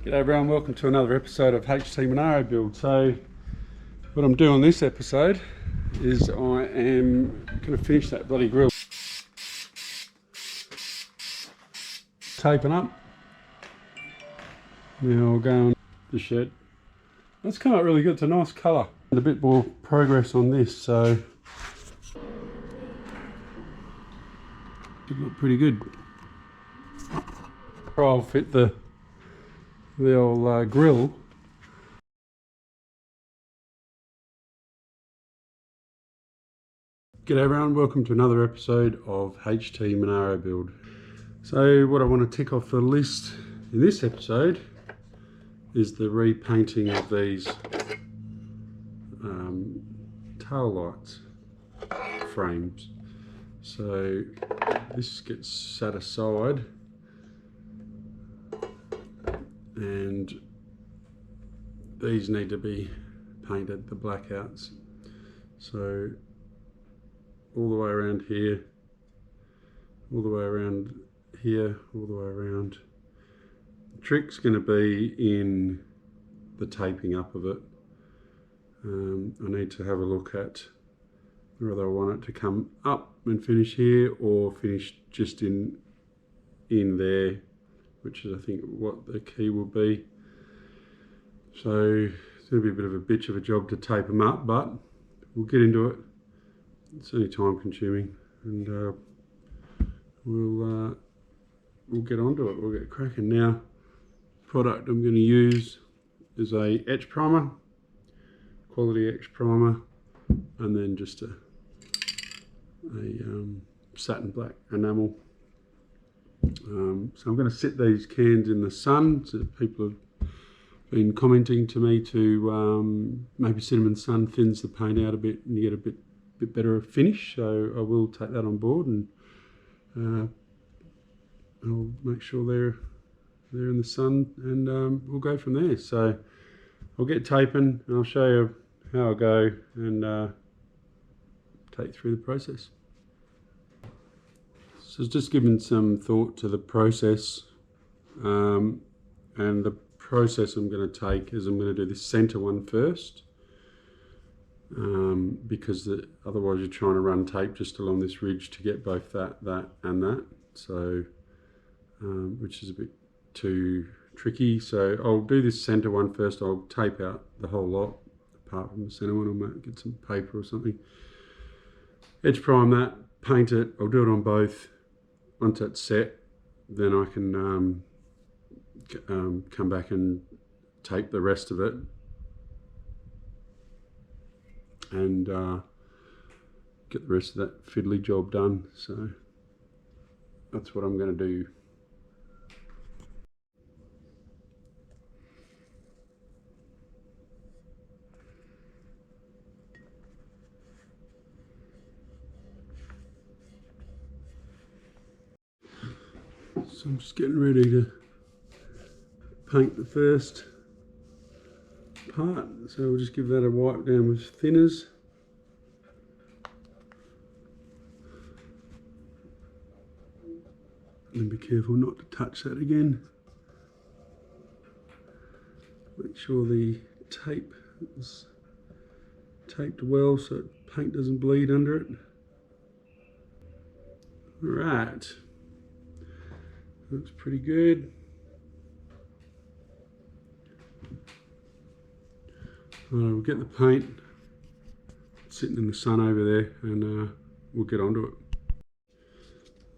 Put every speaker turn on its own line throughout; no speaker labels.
G'day everyone, welcome to another episode of HT Monaro build. So what I'm doing this episode is I am going to finish that bloody grill. Taping up. Now I'll go on the shed. That's come out really good, it's a nice colour. And a bit more progress on this, so it should look pretty good. I'll fit the old grill. G'day everyone, welcome to another episode of HT Monaro build. So what I want to tick off the list in this episode is the repainting of these tail lights frames. So this gets set aside and these need to be painted, the blackouts. So all the way around here, all the way around here, all the way around. The trick's going to be in the taping up of it. I need to have a look at whether I want it to come up and finish here or finish just in there, which is I think what the key will be. So it's going to be a bit of a bitch of a job to tape them up, but we'll get into it. It's only time consuming, and we'll get onto it. We'll get cracking now. Product I'm going to use is a etch primer, quality etch primer, and then just a satin black enamel. So I'm going to sit these cans in the sun. So people have been commenting to me to maybe sit them in the sun, thins the paint out a bit, and you get a bit better finish. So I will take that on board, and I'll make sure they're in the sun, and we'll go from there. So I'll get taping and I'll show you how I go and take through the process. So it's just giving some thought to the process, and the process I'm going to take is I'm going to do the center one first, because otherwise you're trying to run tape just along this ridge to get both that and that, so which is a bit too tricky. So I'll do this center one first. I'll tape out the whole lot apart from the center one. I might get some paper or something, edge prime that, paint it. I'll do it on both. Once that's set, then I can come back and tape the rest of it and get the rest of that fiddly job done. So that's what I'm going to do. So I'm just getting ready to paint the first part. So we'll just give that a wipe down with thinners. And be careful not to touch that again. Make sure the tape is taped well so paint doesn't bleed under it. Right. Looks pretty good. We'll get the paint sitting in the sun over there, and we'll get onto it.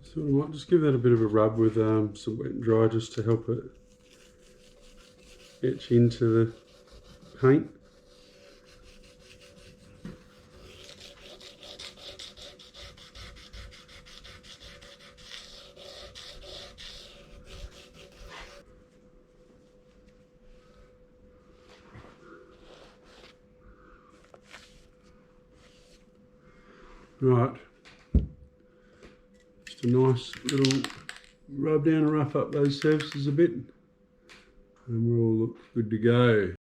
So I might just give that a bit of a rub with some wet and dry just to help it etch into the paint. Right, just a nice little rub down and rough up those surfaces a bit, and we'll all look good to go.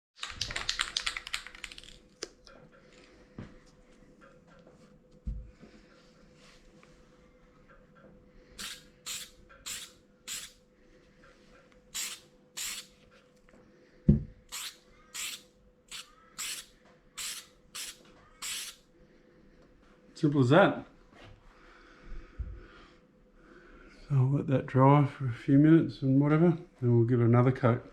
Simple as that. So I'll let that dry for a few minutes and whatever, and we'll give it another coat.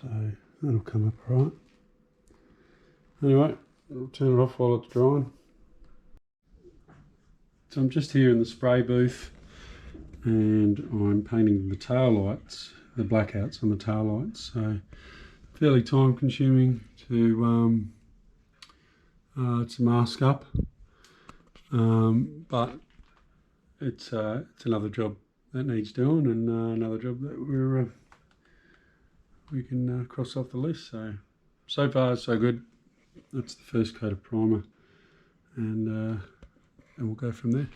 So that'll come up all right. Anyway, I'll turn it off while it's drying. So I'm just here in the spray booth and I'm painting the tail lights, the blackouts on the tail lights. So fairly time consuming to mask up, but it's another job that needs doing, and another job that we can cross off the list. So far so good. That's the first coat of primer, and we'll go from there.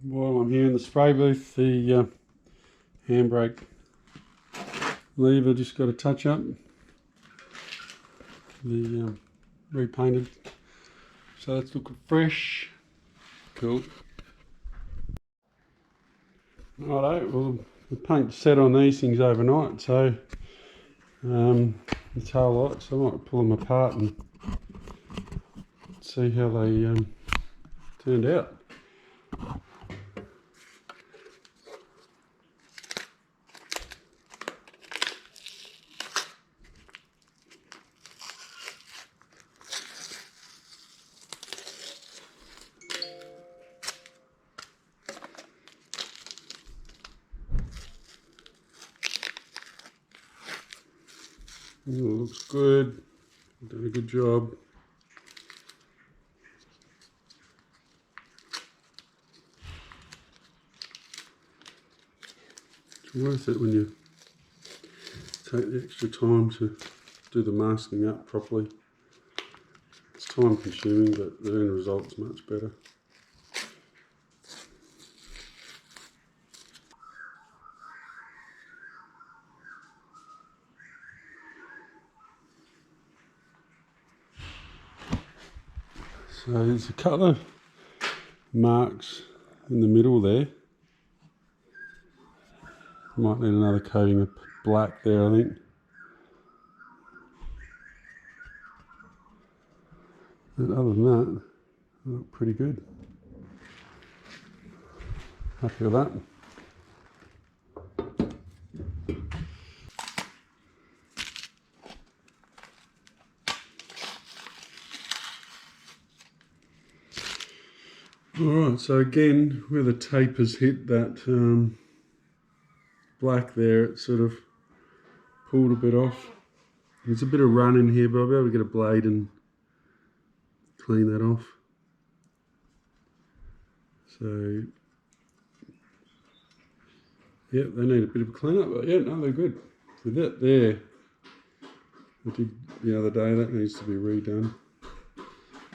While I'm here in the spray booth, the handbrake lever just got a touch up. The repainted, so that's looking fresh. Cool. Righto, well, the paint set on these things overnight, so the tail lights, I might pull them apart and see how they turned out. Looks good. Done a good job. It's worth it when you take the extra time to do the masking up properly. It's time consuming, but the end result's much better. So there's a couple of marks in the middle there. Might need another coating of black there, I think. But other than that, they look pretty good. Happy with that. Alright, so again, where the tape has hit that black there, it sort of pulled a bit off. There's a bit of run in here, but I'll be able to get a blade and clean that off. So, yeah, they need a bit of a clean up, but yeah, no, they're good. With that there, I did the other day, that needs to be redone.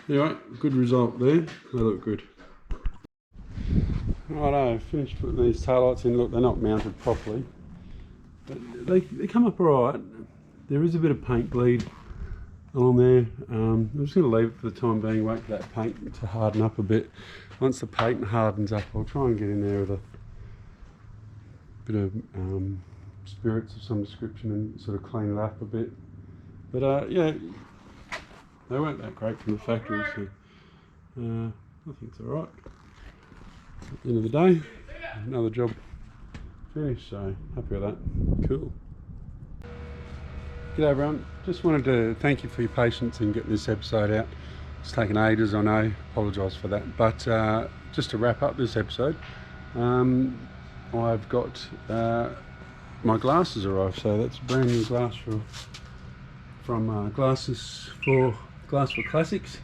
Anyway, good result there, they look good. Righto, finished putting these taillights in. Look, they're not mounted properly, but they come up alright. There is a bit of paint bleed along there. I'm just going to leave it for the time being, wait for that paint to harden up a bit. Once the paint hardens up, I'll try and get in there with a bit of spirits of some description and sort of clean it up a bit. But yeah, they weren't that great from the factory, so I think it's alright. At the end of the day, another job finished, so happy with that. Cool. G'day everyone, just wanted to thank you for your patience in getting this episode out. It's taken ages, I know, apologise for that, but just to wrap up this episode, I've got my glasses arrived, so that's a brand new glass from Glass for Classics.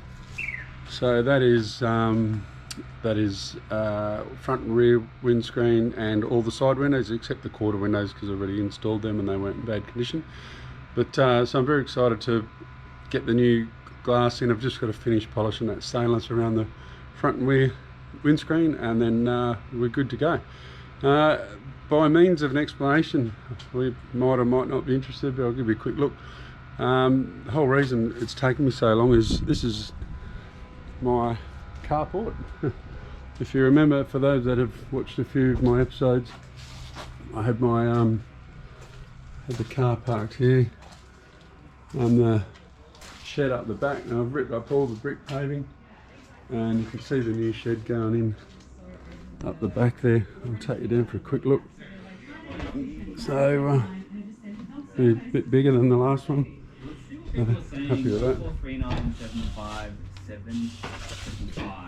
So that is front and rear windscreen and all the side windows except the quarter windows because I've already installed them and they weren't in bad condition. But so I'm very excited to get the new glass in. I've just got to finish polishing that stainless around the front and rear windscreen, and then we're good to go. By means of an explanation, we might or might not be interested, but I'll give you a quick look. The whole reason it's taken me so long is this is my carport. If you remember, for those that have watched a few of my episodes, I had my had the car parked here and the shed up the back, and I've ripped up all the brick paving, and you can see the new shed going in up the back there. I'll take you down for a quick look. So a bit bigger than the last one. Happy with that.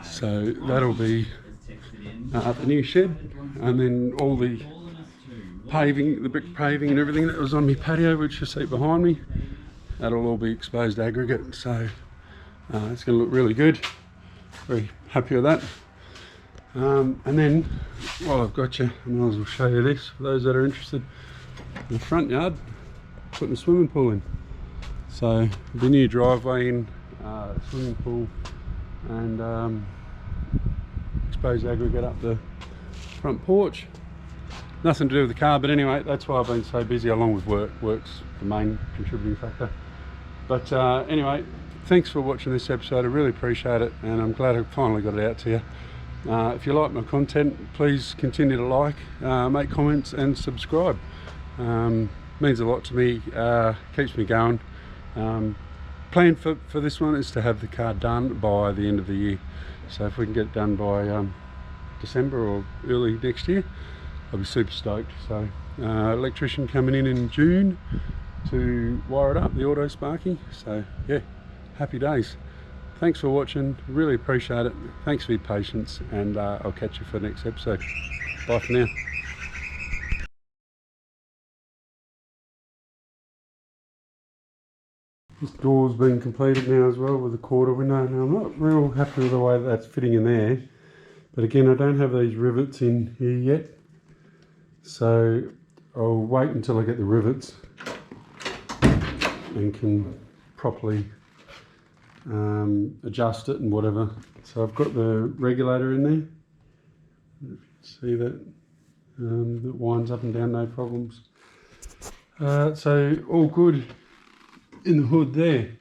So that'll be the new shed, and then all the paving, the brick paving and everything that was on my patio, which you see behind me, that'll all be exposed aggregate. So it's going to look really good. Very happy with that. And then, while I've got you, I might as well show you this for those that are interested. In the front yard, putting a swimming pool in. So the new driveway in, swimming pool, and exposed aggregate up the front porch. Nothing to do with the car, but anyway, that's why I've been so busy, along with work. Work's the main contributing factor. But anyway, thanks for watching this episode. I really appreciate it, and I'm glad I finally got it out to you. If you like my content, please continue to like, make comments and subscribe. Means a lot to me, keeps me going. Plan for this one is to have the car done by the end of the year. So if we can get it done by December or early next year, I'll be super stoked. So electrician coming in June to wire it up, the auto sparky. So yeah, happy days. Thanks for watching, really appreciate it. Thanks for your patience, and I'll catch you for the next episode. Bye for now. This door's been completed now as well, with a quarter window. Now I'm not real happy with the way that's fitting in there, but again, I don't have these rivets in here yet, so I'll wait until I get the rivets and can properly adjust it and whatever. So I've got the regulator in there. See that? That winds up and down, no problems. So all good in the hood there.